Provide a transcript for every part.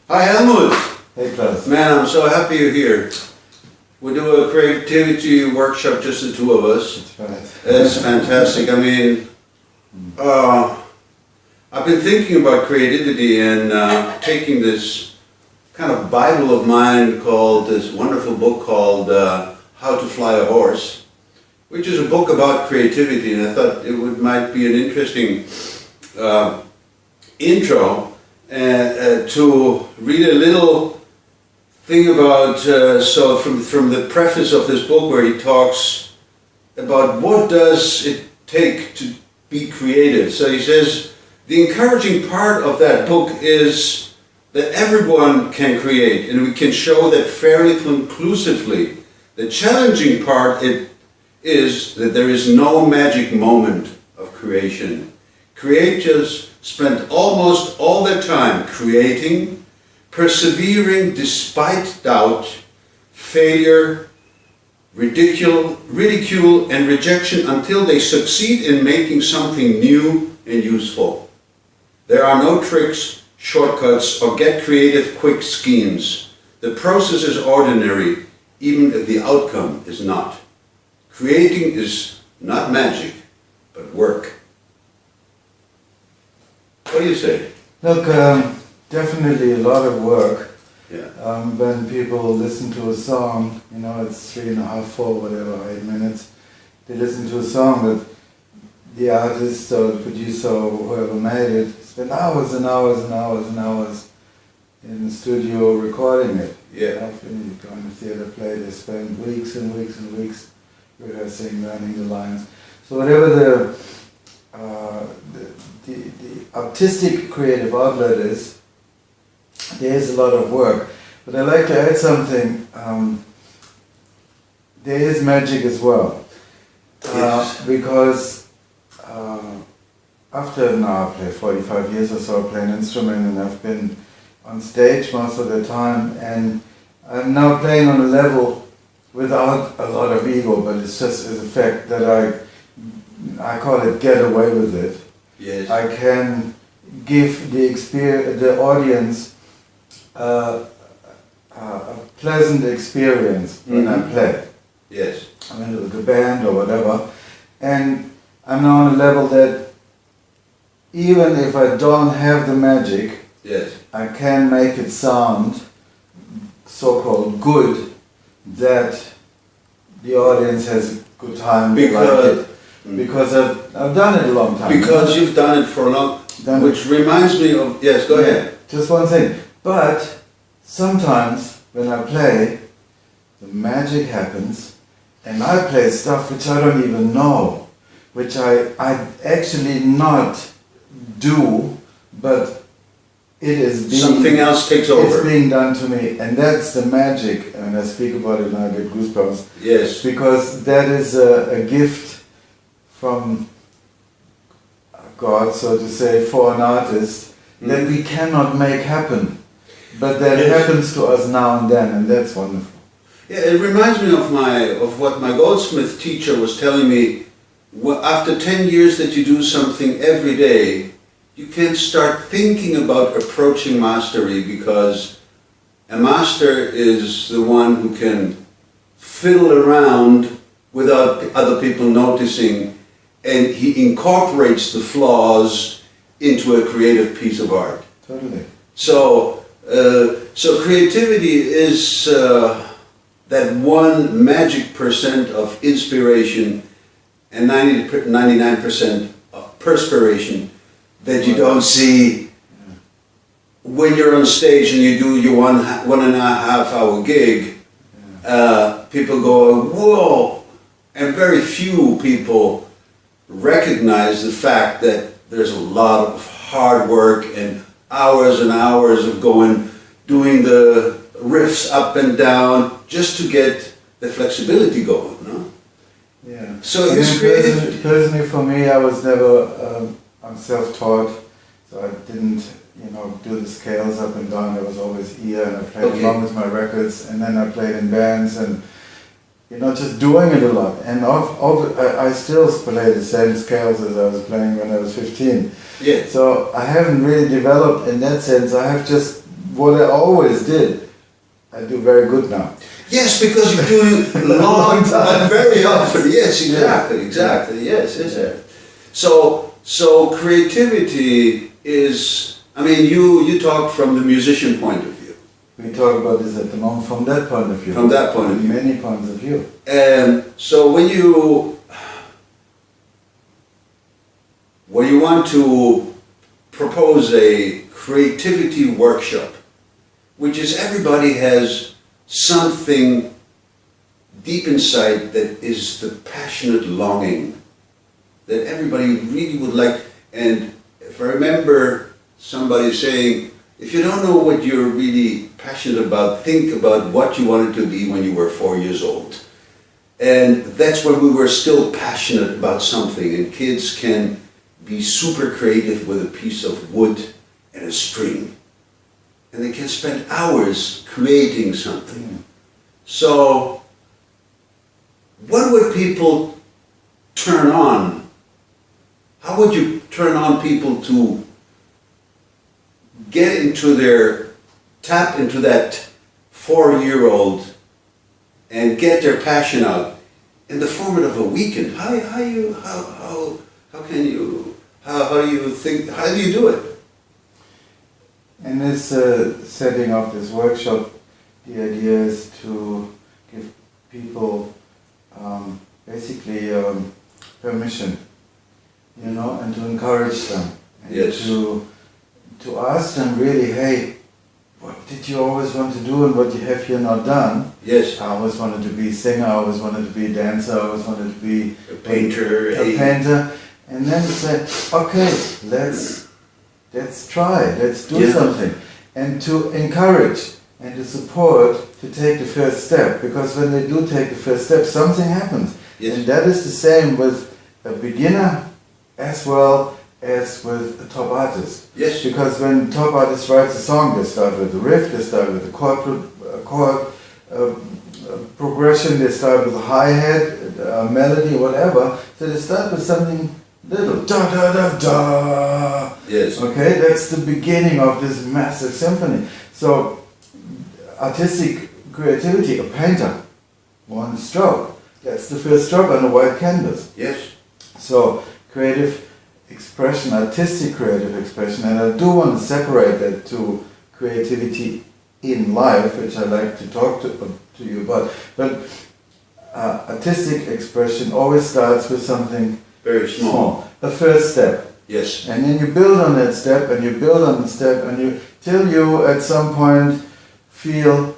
Hi Hellmut! Hey Klaus. Man, I'm so happy you're here. We do a creativity workshop, just the two of us. That's right. It's fantastic. I mean, I've been thinking about creativity and taking this kind of Bible of mine called, this wonderful book called How to Fly a Horse, which is a book about creativity, and I thought it might be an interesting intro to read a little thing about, so from the preface of this book where he talks about what does it take to be creative. So he says, the encouraging part of that book is that everyone can create, and we can show that fairly conclusively. The challenging part is that there is no magic moment of creation. Creators spend almost all their time creating, persevering despite doubt, failure, ridicule and rejection until they succeed in making something new and useful. There are no tricks, shortcuts, or get creative quick schemes. The process is ordinary, even if the outcome is not. Creating is not magic, but work. What do you say? Look, definitely a lot of work. Yeah. When people listen to a song, you know, it's 3.5, 4, whatever, 8 minutes. They listen to a song, but the artist or the producer or whoever made it spent hours and hours and hours and hours in the studio recording it. Yeah. When you go in the theater play, they spend weeks and weeks and weeks rehearsing, learning the lines. So whatever the artistic creative outlet is, there is a lot of work. But I'd like to add something. There is magic as well. Yes. Because after now I play 45 years or so, I play an instrument, and I've been on stage most of the time, and I'm now playing on a level without a lot of ego, but it's just as a fact that I call it get away with it. Yes. I can give the audience a pleasant experience when I play. Yes. I'm in the band or whatever, and I'm now on a level that even if I don't have the magic, Yes. I can make it sound so-called good, that the audience has a good time. Because I've done it a long time. Because you've done it for a long, which reminds me of, yes, go ahead. Just one thing. But sometimes when I play, the magic happens, and I play stuff which I don't even know, which I actually not do, but it is being, something else takes over. It's being done to me, and that's the magic. And I speak about it and I get goosebumps. Yes. Because that is a gift from God, so to say, for an artist that we cannot make happen, but that happens to us now and then, and that's wonderful. Yeah, it reminds me of what my goldsmith teacher was telling me. After 10 years that you do something every day, you can start thinking about approaching mastery, because a master is the one who can fiddle around without other people noticing, and he incorporates the flaws into a creative piece of art. Totally. So creativity is that one magic percent of inspiration and 99% of perspiration that you don't see when you're on stage and you do your 1.5 hour gig. People go, whoa, and very few people recognize the fact that there's a lot of hard work and hours of doing the riffs up and down just to get the flexibility going, no? Yeah. So it's creative. Personally, for me, I was never, I'm self-taught, so I didn't, do the scales up and down. I was always ear, and I played along with my records, and then I played in bands, and just doing it a lot. And I still play the same scales as I was playing when I was 15. Yeah. So I haven't really developed in that sense. I have just what I always did, I do very good now. Yes, because you do long time, very often. Yes, exactly. Yes, yes. So creativity is. I mean, you talk from the musician point of view. We talk about this at the moment from that point of view. From that point of view. Many points of view. And so when you want to propose a creativity workshop, which is everybody has something deep inside that is the passionate longing that everybody really would like. And if I remember somebody saying, if you don't know what you're really passionate about, think about what you wanted to be when you were 4 years old. And that's when we were still passionate about something, and kids can be super creative with a piece of wood and a string. And they can spend hours creating something. So, what would people turn on? How would you turn on people to get into tap into that 4-year-old and get their passion out in the format of a weekend? How do you do it? In this setting of this workshop, the idea is to give people basically permission, and to encourage them. And Yes. To ask them really, hey, what did you always want to do and what have you not done? Yes. I always wanted to be a singer, I always wanted to be a dancer, I always wanted to be A painter. a painter. And then say, okay, let's try, let's do something. And to encourage and to support to take the first step, because when they do take the first step, something happens. Yes. And that is the same with a beginner as well as with a top artist. Yes. Because when top artist writes a song, they start with the riff, they start with the chord progression, they start with a hi-hat, melody, whatever. So they start with something little, da da da da. Yes. Okay, that's the beginning of this massive symphony. So artistic creativity, a painter, one stroke. That's the first stroke on a white canvas. Yes. So creative expression, artistic creative expression, and I do want to separate that to creativity in life, which I like to talk to you about. But artistic expression always starts with something Very small. a first step. Yes. And then you build on that step, and you build on the step, and till you at some point feel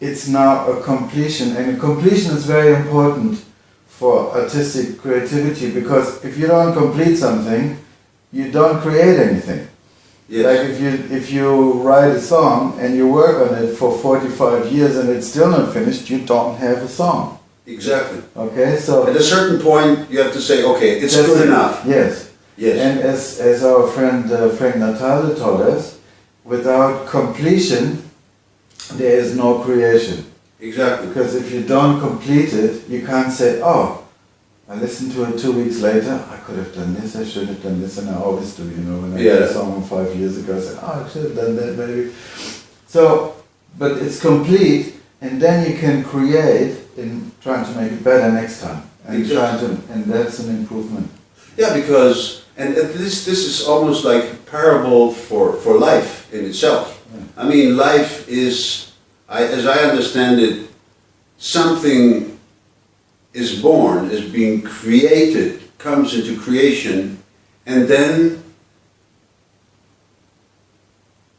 it's now a completion. And a completion is very important for artistic creativity, because if you don't complete something, you don't create anything. Yes. Like if you write a song and you work on it for 45 years and it's still not finished, you don't have a song. Exactly. Okay, so At a certain point, you have to say, okay, it's that's good it. enough. Yes. Yes. And as our friend Frank Natale taught us, without completion, there is no creation. Exactly. Because if you don't complete it, you can't say, oh, I listened to it 2 weeks later, I could have done this, I should have done this, and I always do, when I did a song 5 years ago, I said, oh, I should have done that maybe. So, but it's complete, and then you can create in trying to make it better next time. And Exactly. and that's an improvement. Yeah, because, and this is almost like a parable for life in itself. Yeah. I mean, life is, as I understand it, something is born, is being created, comes into creation, and then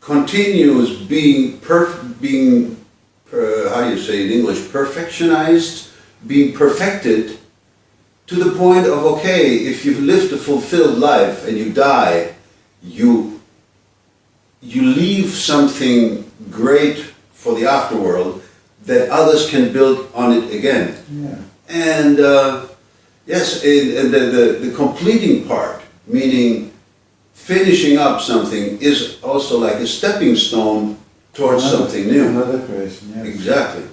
continues being how do you say in English, perfectionized, being perfected to the point of, okay, if you've lived a fulfilled life and you die, you leave something great for the afterworld that others can build on it again. Yeah. And yes, and the completing part, meaning finishing up something, is also like a stepping stone towards something new. Another creation, yes. Exactly.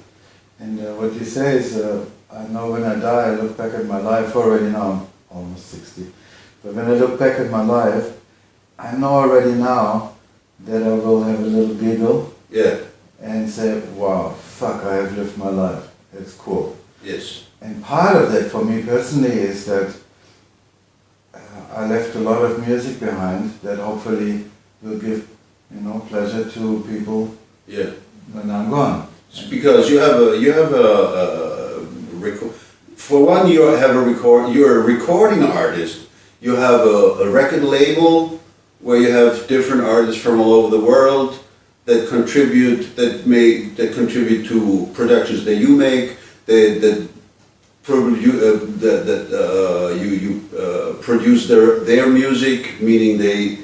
And what you say is, I know when I die, I look back at my life already now, I'm almost 60, but when I look back at my life, I know already now that I will have a little giggle Yeah. and say, wow, fuck, I have lived my life. It's cool. Yes. And part of that for me personally is that I left a lot of music behind that hopefully will give, pleasure to people Yeah. when I'm gone. It's because for one, you're a recording artist. You have a record label where you have different artists from all over the world that contribute to productions that you make, you produce their music, meaning they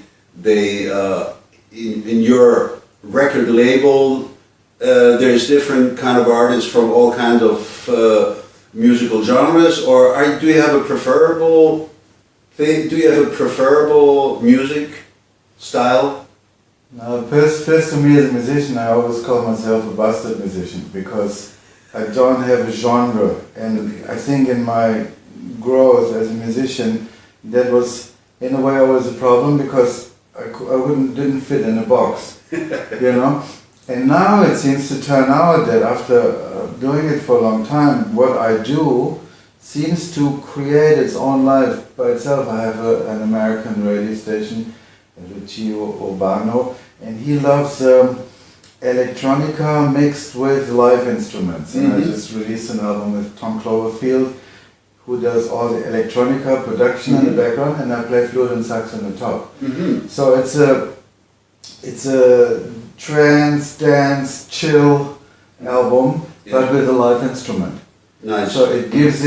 in your record label there's different kind of artists from all kinds of musical genres, or do you have a preferable thing? Do you have a preferable music style? Now, first to me as a musician, I always call myself a bastard musician because I don't have a genre, and I think in my growth as a musician, that was in a way always a problem because I didn't fit in a box, And now it seems to turn out that after doing it for a long time, what I do seems to create its own life by itself. I have an American radio station, Lucio Urbano, and he loves electronica mixed with live instruments. And I just released an album with Tom Cloverfield, who does all the electronica production in the background, and I play flute and sax on the top. So it's a trance, dance, chill album, but with a live instrument. Nice. So it gives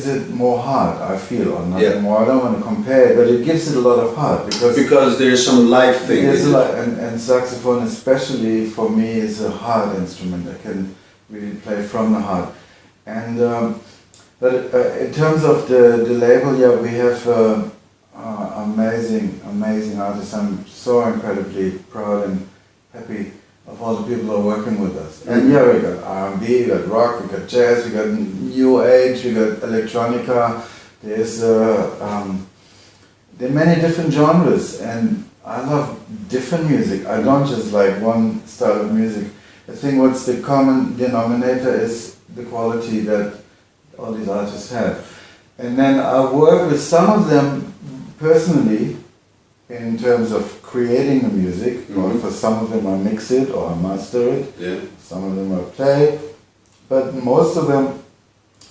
it more heart, I feel, or not more. I don't want to compare it, but it gives it a lot of heart because there's some live thing. There's a lot, and saxophone, especially for me, is a heart instrument. I can really play from the heart. And but in terms of the label, we have amazing artists. I'm so incredibly proud and happy of all the people who are working with us. And we got R&B, we got rock, we got jazz, we got new age, we got electronica. There are many different genres, and I love different music. I don't just like one style of music. I think what's the common denominator is the quality that all these artists have. And then I work with some of them personally in terms of creating the music, or for some of them I mix it or I master it, some of them I play, but most of them,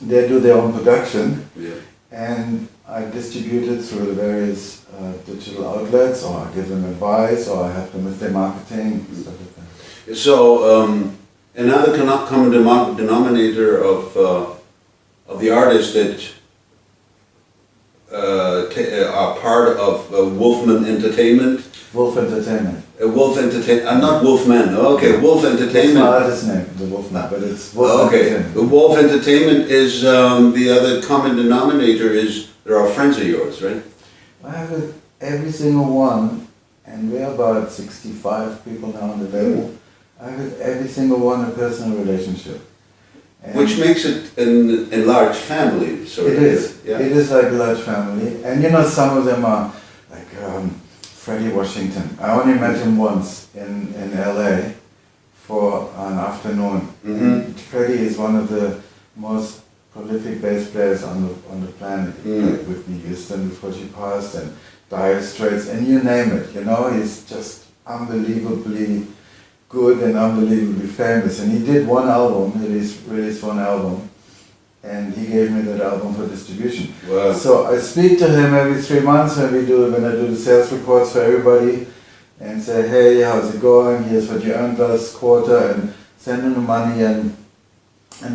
they do their own production, and I distribute it through the various digital outlets, or I give them advice, or I help them with their marketing, stuff like that. So another common denominator of the artists that are part of Wolfman Entertainment. Wolf Entertainment. Wolf Entertainment. Not Wolfman. Okay, Wolf Entertainment. It's my artist name, the Wolfman, but it's Wolf Entertainment. The Wolf Entertainment is the other common denominator is they're all friends of yours, right? I have every single one, and we're about 65 people now on the label. I have with every single one a personal relationship. And which makes it an enlarged family, sort of. It is. Yeah. It is like a large family. And some of them are like Freddie Washington. I only met him once in LA for an afternoon. Freddie is one of the most prolific bass players on the planet. He played with Whitney Houston before she passed, and Dire Straits, and you name it. He's just unbelievably good and unbelievably famous. And he did one album, released one album, and he gave me that album for distribution. Wow. So I speak to him every 3 months when I do the sales reports for everybody, and say, hey, how's it going? Here's what you earned last quarter, and send him the money, and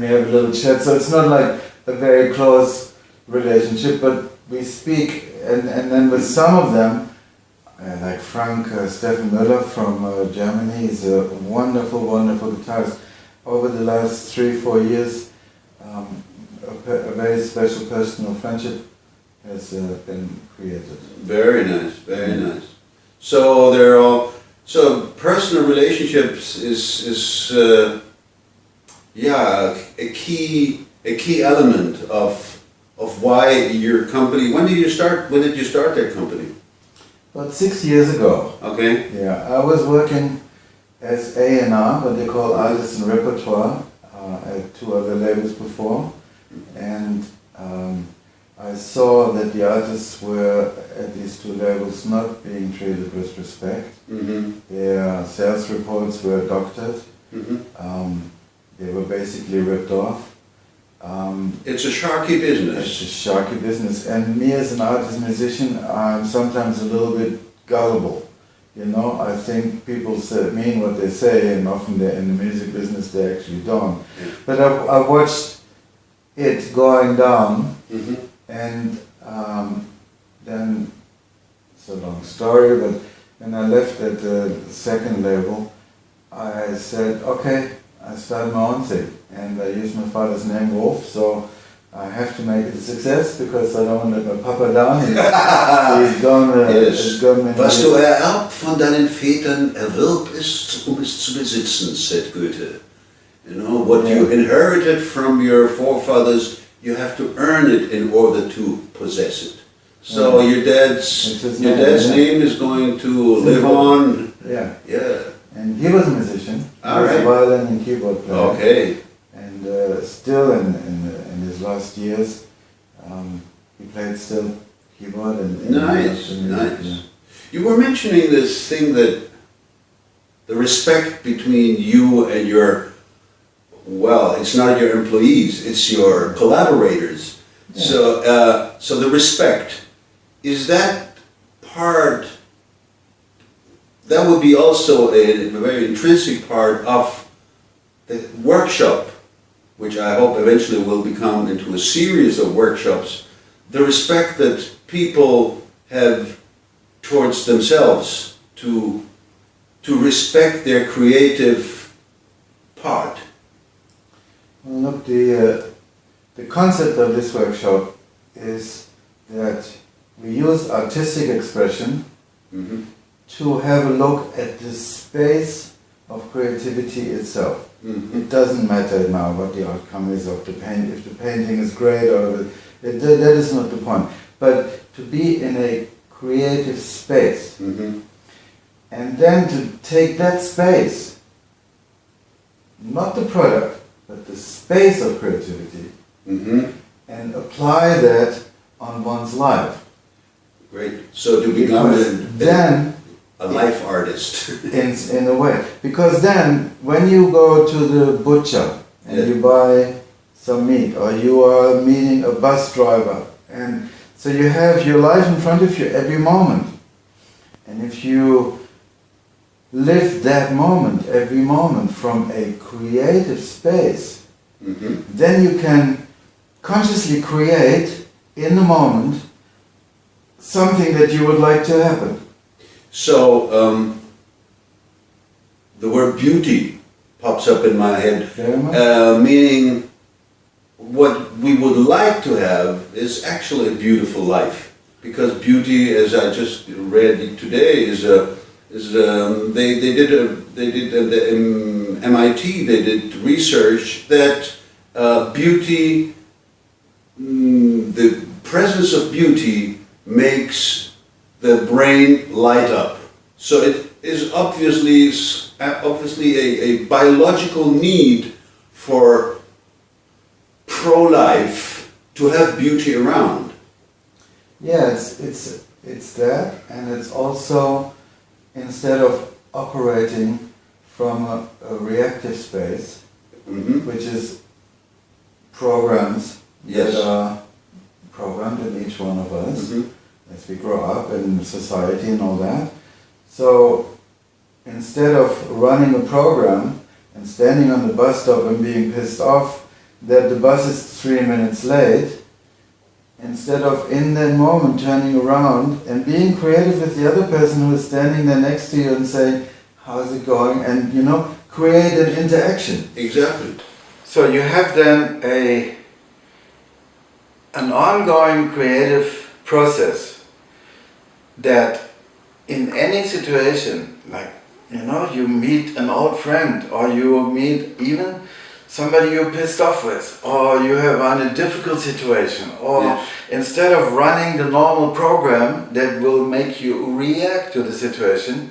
we have a little chat. So it's not like a very close relationship, but we speak, and then with some of them, like Frank Steffen Müller from Germany, he's a wonderful, wonderful guitarist. Over the last 3-4 years, a very special personal friendship has been created. Very nice, very nice. So personal relationships is a key element of why your company. When did you start that company? About 6 years ago. Okay. Yeah, I was working as A&R, what they call artist and repertoire, at 2 other labels before, and I saw that the artists were at these 2 labels not being treated with respect. Their sales reports were doctored. They were basically ripped off. It's a sharky business. It's a sharky business, and me as an artist musician, I'm sometimes a little bit gullible. You know, I think people mean what they say, and often they're in the music business, they actually don't. Yeah. But I watched it going down, and then, it's a long story, but when I left at the second label, I said, okay, I started my own thing, and I used my father's name, Wolf, so I have to make it a success, because I don't want to let my papa down. He's gone, Yes. gone Was du ererbt von deinen Vätern, erwirb es, es zu besitzen, said Goethe. You know, what you inherited from your forefathers, you have to earn it in order to possess it. So your dad's name is going to live on. Yeah. Yeah. And he was a musician. He All was right. a violin and keyboard player. Okay. And still in his last years, he played still keyboard and Nice, and nice. yeah. You were mentioning this thing that the respect between you and your, well, it's not your employees, it's your collaborators. Yeah. So the respect, is that part, that would be also a very intrinsic part of the workshop, which I hope eventually will become into a series of workshops, the respect that people have towards themselves to respect their creative part. Well, look, the concept of this workshop is that we use artistic expression to have a look at the space of creativity itself. It doesn't matter now what the outcome is of the paint, if the painting is great or that is not the point. But to be in a creative space, and then to take that space, not the product, but the space of creativity, and apply that on one's life. Great. So to become a life artist. in a way. Because then, when you go to the butcher and you buy some meat, or you are meeting a bus driver, and so you have your life in front of you every moment. And if you live that moment, every moment, from a creative space, then you can consciously create, in the moment, something that you would like to happen. So the word beauty pops up in my head, meaning what we would like to have is actually a beautiful life, because beauty, as I just read today, is they did the MIT, they did research that beauty, the presence of beauty makes the brain light up. So it is obviously a biological need for pro-life to have beauty around. Yeah, it's that, and it's also, instead of operating from a reactive space, which is programs that are programmed in each one of us as we grow up in society and all that. So instead of running a program and standing on the bus stop and being pissed off that the bus is 3 minutes late, instead of in that moment turning around and being creative with the other person who is standing there next to you and saying, how's it going? And create an interaction. Exactly. So you have then an ongoing creative process that in any situation, like you meet an old friend, or you meet even somebody you're pissed off with, or you have in a difficult situation, or Yes. instead of running the normal program that will make you react to the situation,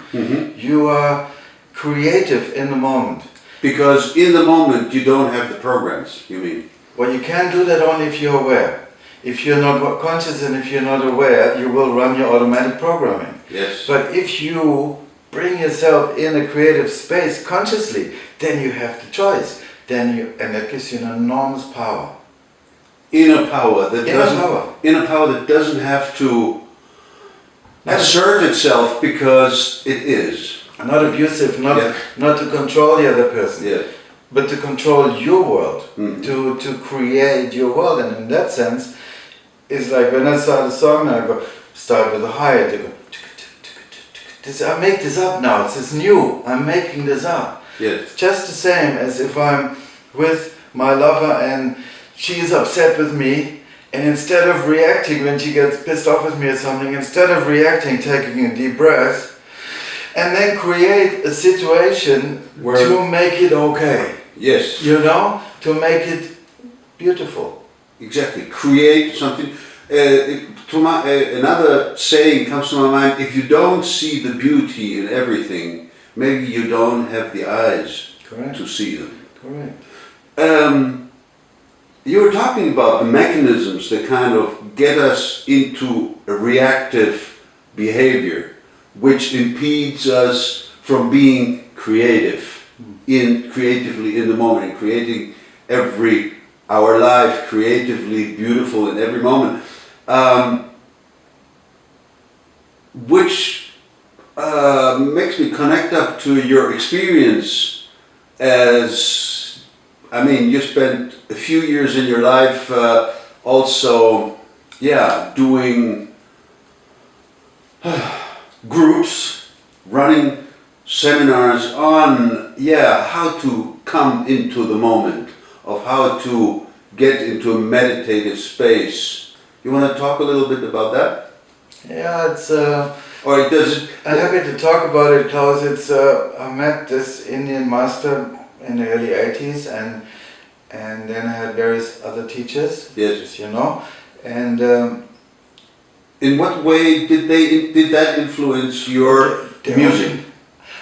you are creative in the moment. Because in the moment you don't have the programs, you mean? Well, you can do that only if you're aware. If you're not conscious and if you're not aware, you will run your automatic programming. Yes. But if you bring yourself in a creative space consciously, then you have the choice. And that gives you an enormous power. Inner power that Inner doesn't have to assert itself because it is. Not abusive, Yeah. not to control the other person, Yeah. but to control your world, to create your world. And in that sense, it's like when I start a song, I go start with a hi, I go. I make this up now. It's new. I'm making this up. Yes. It's just the same as if I'm with my lover and she's upset with me, and instead of reacting when she gets pissed off with me or something, instead of reacting, taking a deep breath, and then create a situation to make it okay. Yes. You know, to make it beautiful. Exactly. Create something. Another saying comes to my mind: if you don't see the beauty in everything, maybe you don't have the eyes Correct. to see them. Correct. You were talking about the mechanisms that kind of get us into a reactive behavior, which impedes us from being creative, creatively in the moment, and creating our life creatively beautiful in every moment, which makes me connect up to your experience as, I mean, you spent a few years in your life also, doing groups, running seminars on, how to come into the moment, of how to get into a meditative space. You want to talk a little bit about that? Yeah, it's. Or does it? I'm happy to talk about it, Klaus. It's. I met this Indian master in the early '80s, and then I had various other teachers. Yes. As you know, and. In what way did that influence your music?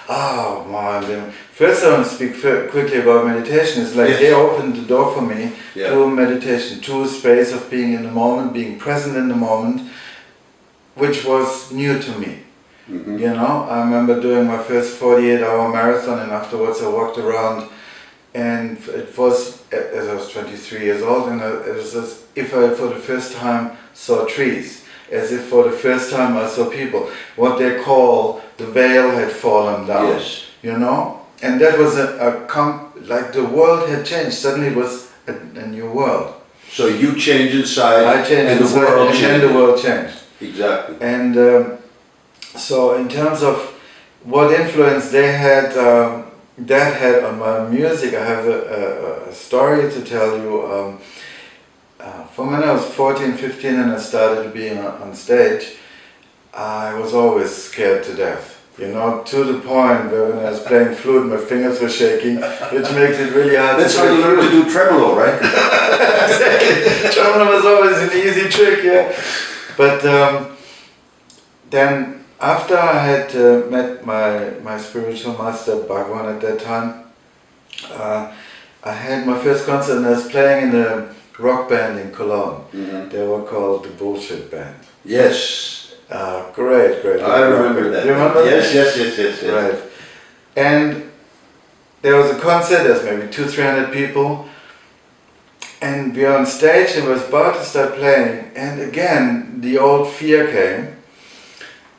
Oh man! First, I want to speak quickly about meditation. It's like Yes. they opened the door for me Yeah. to meditation, to a space of being in the moment, being present in the moment, which was new to me. Mm-hmm. You know, I remember doing my first 48-hour marathon, and afterwards I walked around, and it was as I was 23 years old, and it was as if I for the first time saw trees, as if for the first time I saw people. What they call the veil had fallen down. Yes. You know, and that was like the world had changed. Suddenly it was a new world. So you changed inside, I changed and inside, the world and changed. then the world changed. Exactly. And so in terms of what influence they had, that had on my music, I have a story to tell you. From when I was 14, 15 and I started being on stage, I was always scared to death. You know, to the point where when I was playing flute, my fingers were shaking, which makes it really hard. That's how you learn to do tremolo, right? Exactly. Tremolo was always an easy trick, yeah. But then after I had met my spiritual master Bhagwan at that time, I had my first concert and I was playing in a rock band in Cologne. Mm-hmm. They were called the Bullshit Band. Yes. Great. I remember that. You remember Yes, that? yes. Right. And there was a concert, there's maybe 200-300 people, and we were on stage and was about to start playing, and again the old fear came,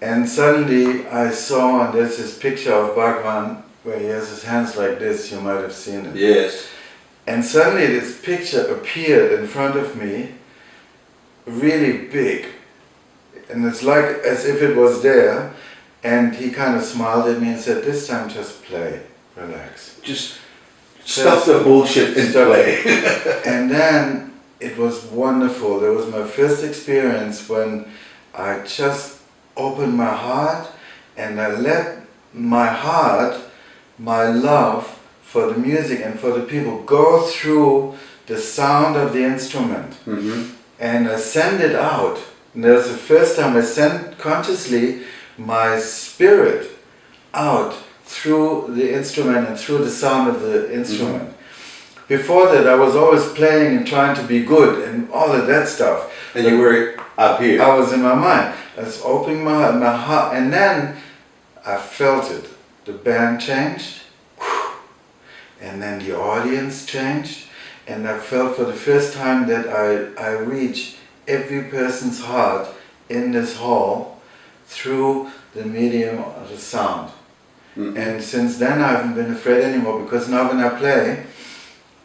and suddenly I saw, and there's this picture of Bhagwan where he has his hands like this, you might have seen it. Yes. And suddenly this picture appeared in front of me, really big. And it's like as if it was there, and he kind of smiled at me and said, "This time just play, relax. Just stop the bullshit and play." And then it was wonderful. That was my first experience when I just opened my heart and I let my heart, my love, for the music and for the people go through the sound of the instrument and I send it out. And that's the first time I sent consciously my spirit out through the instrument and through the sound of the instrument. Before that I was always playing and trying to be good and all of that stuff. And you were up here. I was in my mind. I was opening my heart, and then I felt it. The band changed, and then the audience changed, and I felt for the first time that I reached every person's heart in this hall through the medium of the sound. And since then I haven't been afraid anymore, because now when I play,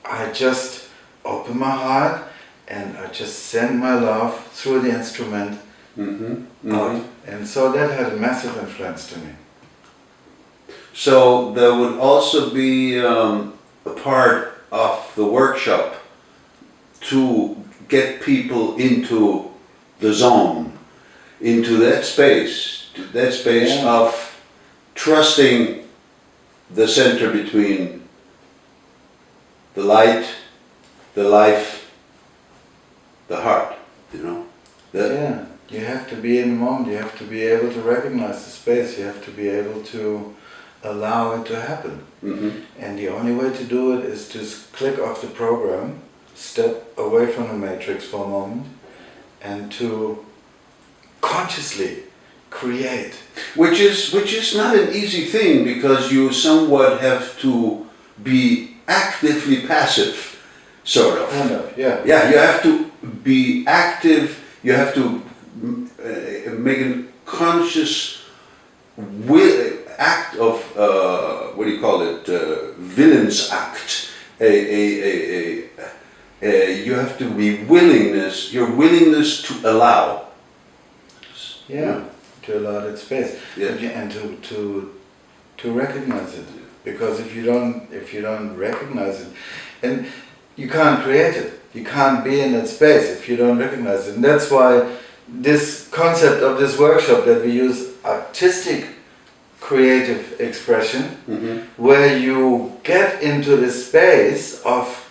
I just open my heart and I just send my love through the instrument out. And so that had a massive influence to me. So there would also be a part of the workshop to get people into the zone, into that space of trusting the center between the light, the life, the heart, you know? Yeah, you have to be in the moment, you have to be able to recognize the space, you have to be able to allow it to happen. And the only way to do it is to click off the program, step away from the matrix for a moment, and to consciously create. Which is not an easy thing, because you somewhat have to be actively passive, sort of. Kind of, yeah. Yeah, you have to be active, you have to make a conscious act of, what do you call it, villain's act. You have to be your willingness to allow. Yeah, to allow that space. Yeah. And to recognize it. Because if you don't recognize it, and you can't create it, you can't be in that space if you don't recognize it. And that's why this concept of this workshop, that we use artistic creative expression, where you get into the space of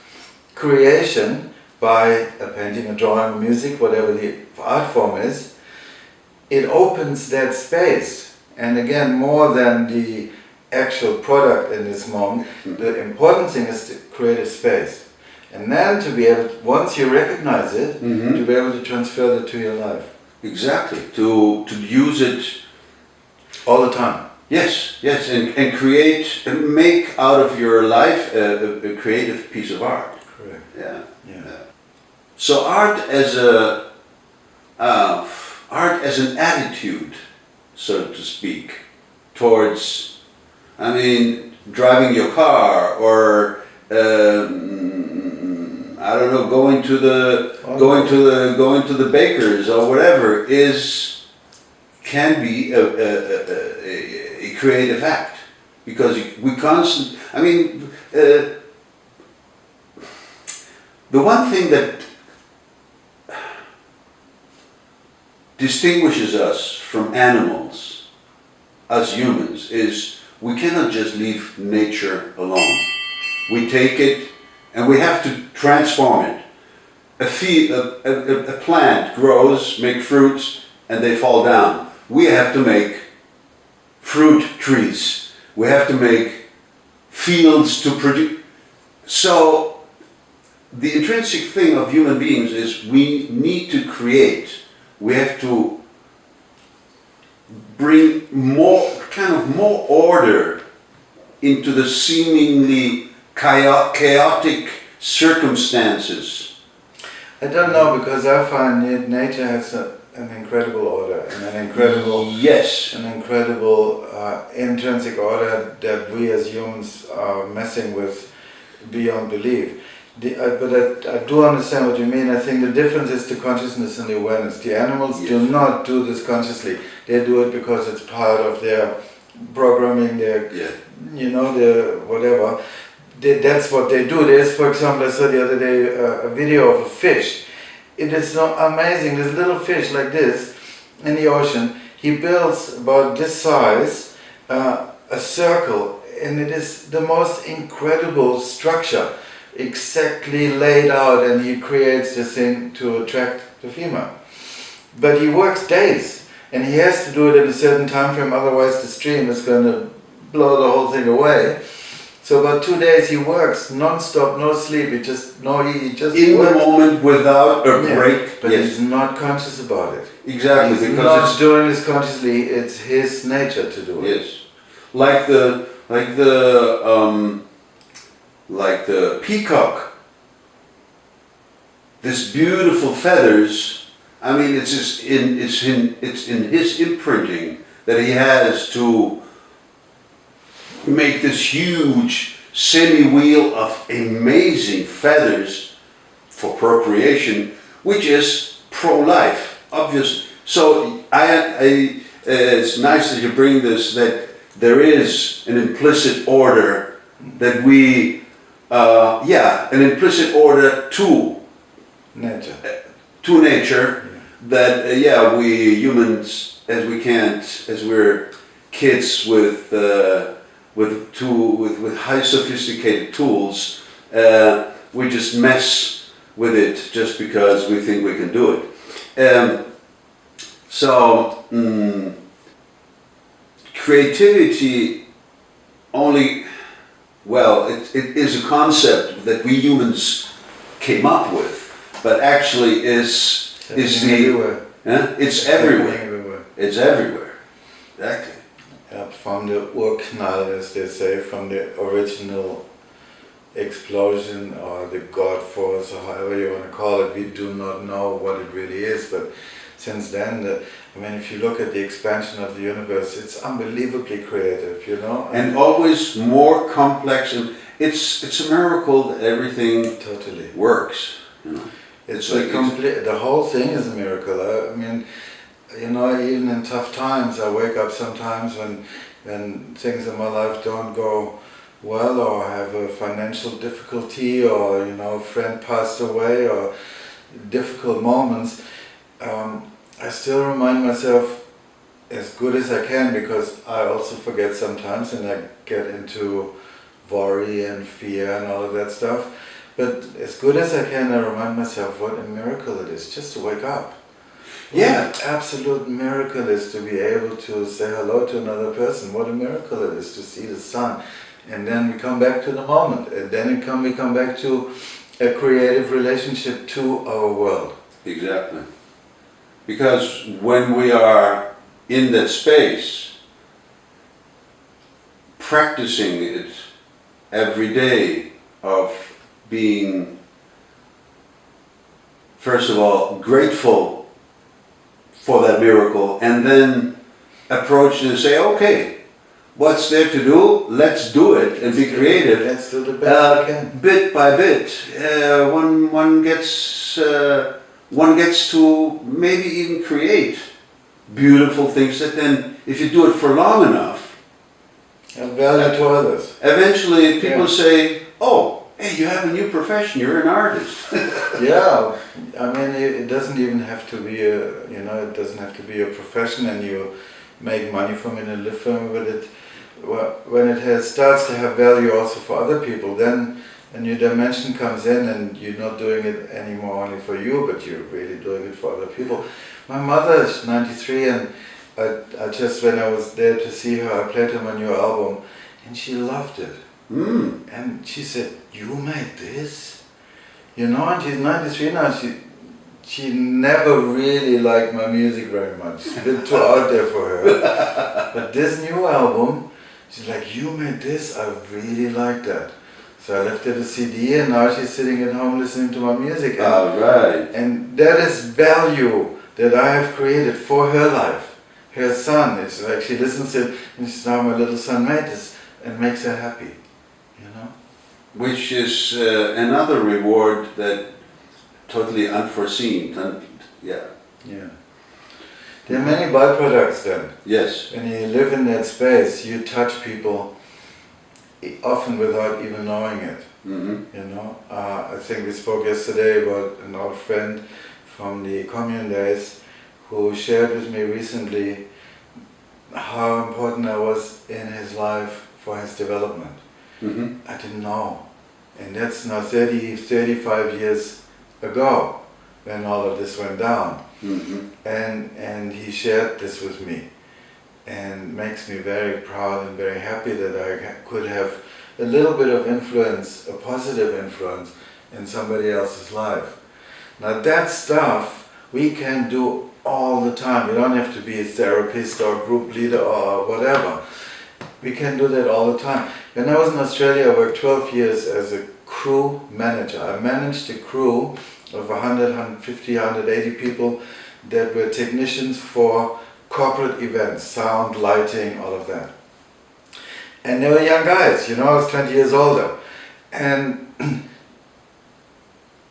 creation by a painting, a drawing, music, whatever the art form is. It opens that space. And again, more than the actual product in this moment, the important thing is to create a space. And then to be able, once you recognize it, to be able to transfer that to your life. Exactly, to use it all the time. Yes, and create, and make out of your life a creative piece of art. Correct. Yeah. Yeah. So art as an attitude, so to speak, towards, I mean, driving your car, or I don't know, going to the baker's or whatever, can be a creative act, because we constantly, I mean, the one thing that distinguishes us from animals, us humans, is we cannot just leave nature alone. We take it and we have to transform it. A plant grows, make fruits, and they fall down. We have to make fruit trees. We have to make fields to produce. So the intrinsic thing of human beings is we need to create. We have to bring more order into the seemingly chaotic circumstances. I don't know, because I find nature has an incredible order and an incredible intrinsic order that we as humans are messing with beyond belief. But I do understand what you mean. I think the difference is the consciousness and the awareness. The animals do not do this consciously. They do it because it's part of their programming, their whatever. That's what they do. There's, for example, I saw the other day a video of a fish. It is so amazing. This little fish like this in the ocean. He builds about this size a circle and it is the most incredible structure, exactly laid out, and he creates this thing to attract the female. But he works days, and he has to do it in a certain time frame, otherwise the stream is going to blow the whole thing away. So about 2 days he works non-stop, no sleep, he just In works. the moment, without a Yeah, break. but Yes, he's not conscious about it. exactly, He's because not it's doing this consciously, it's his nature to do it. yes, like the peacock. This beautiful feathers. I mean, it's in his imprinting that he has to make this huge semi-wheel of amazing feathers for procreation, which is pro-life, obvious. So it's nice that you bring this, that there is an implicit order that we, an implicit order to nature, that we humans, as we're kids with high sophisticated tools, we just mess with it just because we think we can do it. Creativity only, it is a concept that we humans came up with, but actually it's everywhere. It's everywhere. It's everywhere. Exactly. From the Urknall, as they say, from the original explosion or the God force or however you want to call it, we do not know what it really is, but since then, if you look at the expansion of the universe, it's unbelievably creative, you know? And always more complex, and it's a miracle that everything totally works, you know? It's like the whole thing is a miracle. Even in tough times, I wake up sometimes when things in my life don't go well, or I have a financial difficulty, or a friend passed away, or difficult moments. I still remind myself as good as I can, because I also forget sometimes, and I get into worry and fear and all of that stuff. But as good as I can, I remind myself what a miracle it is just to wake up. Yeah. What an absolute miracle it is to be able to say hello to another person. What a miracle it is to see the sun. And then we come back to the moment. And then we come back to a creative relationship to our world. Exactly. Because when we are in that space, practicing it every day, of being, first of all, grateful for that miracle, and then approach it and say, okay, what's there to do? Let's do it and be creative. Let's do the best we can. Bit by bit, one gets to maybe even create beautiful things that then, if you do it for long enough, have value to others. Eventually people say, oh, hey, you have a new profession, you're an artist. Yeah, it doesn't even have to be it doesn't have to be a profession and you make money from it and live from it, but when it starts to have value also for other people, then a new dimension comes in, and you're not doing it anymore only for you, but you're really doing it for other people. My mother is 93, and I just, when I was there to see her, I played her my new album, and she loved it. And she said, "You made this?" And she's 93 now. She never really liked my music very much. It's a bit too out there for her. But this new album, she's like, "You made this? I really like that." So I left her the CD, and now she's sitting at home listening to my music. And that is value that I have created for her life. Her son, it's like she listens to it, and she's now, my little son made this, and makes her happy, Which is another reward that totally unforeseen. Yeah. There are many byproducts then. Yes. When you live in that space, you touch people often without even knowing it. I think we spoke yesterday about an old friend from the commune days who shared with me recently how important I was in his life for his development. Mm-hmm. I didn't know. And that's now 35 years ago when all of this went down. Mm-hmm. And he shared this with me, and makes me very proud and very happy that I could have a little bit of influence, a positive influence in somebody else's life. Now that stuff we can do all the time. You don't have to be a therapist or a group leader or whatever. We can do that all the time. When I was in Australia, I worked 12 years as a crew manager. I managed a crew of 100, 150, 180 people that were technicians for corporate events, sound, lighting, all of that. And they were young guys, you know, I was 20 years older. And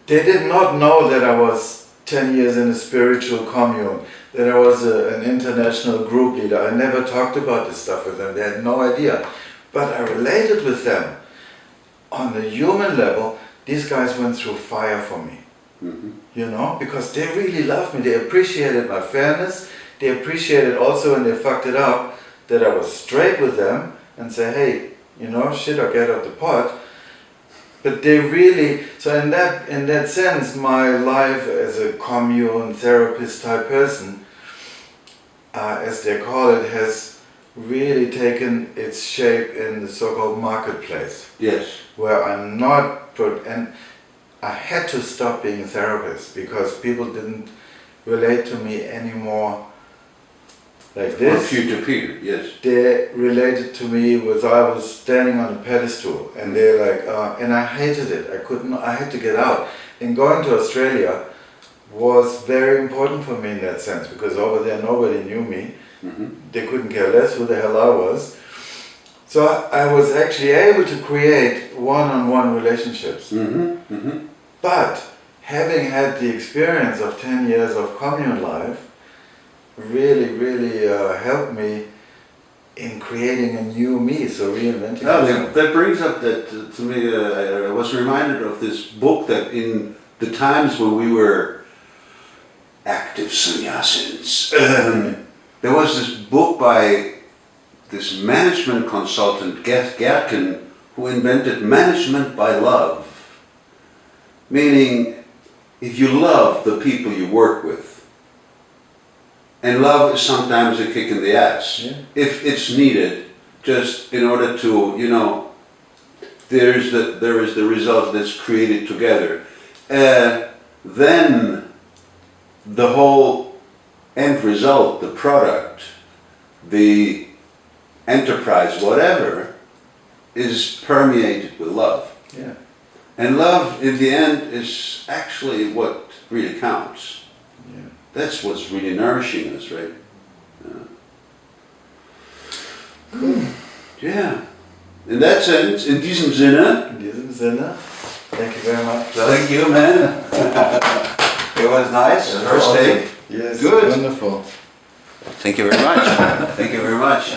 they did not know that I was 10 years in a spiritual commune, that I was an international group leader. I never talked about this stuff with them, they had no idea. But I related with them. On the human level, these guys went through fire for me. Mm-hmm. You know, because they really loved me, they appreciated my fairness, they appreciated also when they fucked it up, that I was straight with them and say, hey, you know, shit or get off the pot. But they really, so in that sense, my life as a commune therapist type person, as they call it, has really taken its shape in the so-called marketplace. Yes. Where I'm not put, and I had to stop being a therapist because people didn't relate to me anymore like this. From peer to peer, yes. They related to me with I was standing on a pedestal, and they're like, and I hated it. I had to get out. And going to Australia was very important for me in that sense, because over there nobody knew me. Mm-hmm. They couldn't care less who the hell I was. So I was actually able to create one-on-one relationships. Mm-hmm. Mm-hmm. But having had the experience of 10 years of commune life really, really helped me in creating a new me, so reinventing myself. That brings up that to me, I was reminded of this book that in the times when we were active sannyasins, there was this book by this management consultant, Gertken, who invented management by love. Meaning, if you love the people you work with, and love is sometimes a kick in the ass, Yeah. if it's needed, just in order to, you know, there is the result that's created together, then the whole end result, the product, the enterprise, whatever, is permeated with love. Yeah. And love, in the end, is actually what really counts. Yeah. That's what's really nourishing us, right? Yeah. In that sense, in diesem Sinne. In diesem Sinne, thank you very much. Thank you, man. It was nice. First take. Yes, Good. wonderful. Thank you very much. Thank you very much.